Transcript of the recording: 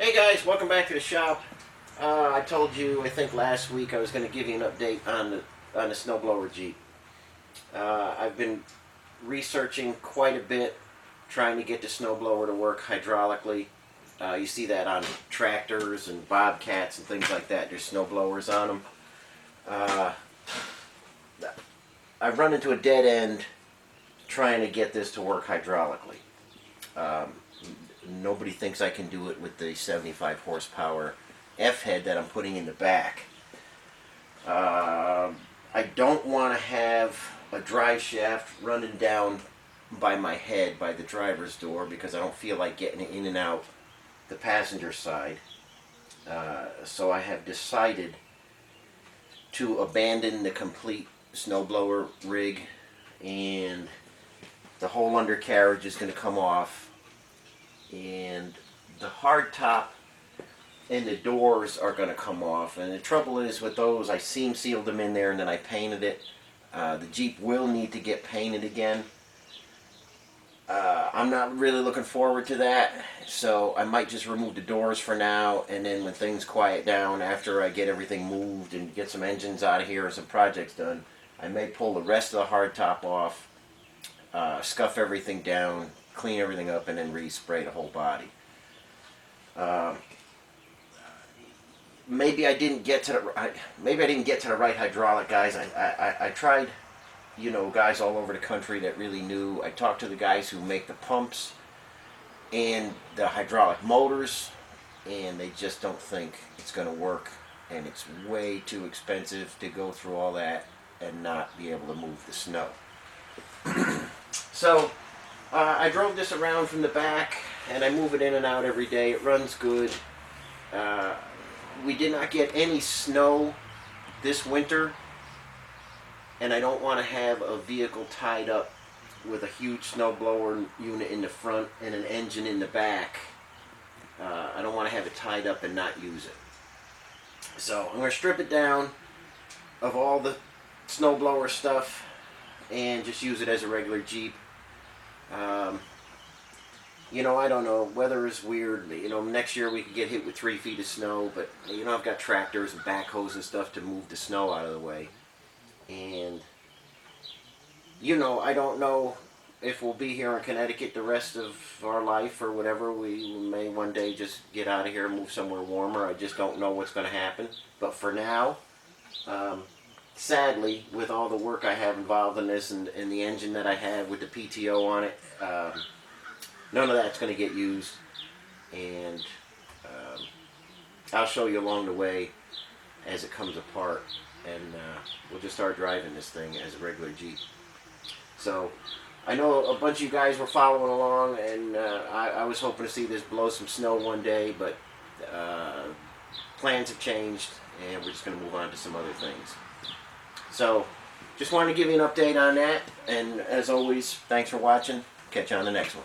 Hey guys, welcome back to the shop. I told you, I think last week, I was going to give you an update on the Snowblower Jeep. I've been researching quite a bit, trying to get the Snowblower to work hydraulically. You see that on tractors and bobcats and things like that. There's snowblowers on them. I've run into a dead end trying to get this to work hydraulically. Nobody thinks I can do it with the 75 horsepower F-head that I'm putting in the back. I don't want to have a drive shaft running down by my head by the driver's door because I don't feel like getting it in and out the passenger side. So I have decided to abandon the complete snowblower rig, and the whole undercarriage is going to come off, and the hard top and the doors are going to come off. And the trouble is with those, I seam sealed them in there and then I painted it. The Jeep will need to get painted again. I'm not really looking forward to that, so I might just remove the doors for now, and then when things quiet down, after I get everything moved and get some engines out of here and some projects done, I may pull the rest of the hardtop off, scuff everything down, clean everything up, and then respray the whole body. Maybe I didn't get to the right hydraulic guys. I tried, guys all over the country that really knew. I talked to the guys who make the pumps and the hydraulic motors, and they just don't think it's going to work, and it's way too expensive to go through all that and not be able to move the snow. So I drove this around from the back, and I move it in and out every day. It runs good. We did not get any snow this winter, and I don't want to have a vehicle tied up with a huge snowblower unit in the front and an engine in the back. I don't want to have it tied up and not use it. So I'm going to strip it down of all the snowblower stuff and just use it as a regular Jeep. I don't know. Weather is weird. Next year we could get hit with 3 feet of snow, but I've got tractors and backhoes and stuff to move the snow out of the way. And I don't know if we'll be here in Connecticut the rest of our life or whatever. We may one day just get out of here and move somewhere warmer. I just don't know what's going to happen. But for now, sadly, with all the work I have involved in this and the engine that I have with the PTO on it, none of that's going to get used. And I'll show you along the way as it comes apart, and we'll just start driving this thing as a regular Jeep. So I know a bunch of you guys were following along, and I was hoping to see this blow some snow one day, but plans have changed, and we're just going to move on to some other things. So just wanted to give you an update on that, and as always, thanks for watching. Catch you on the next one.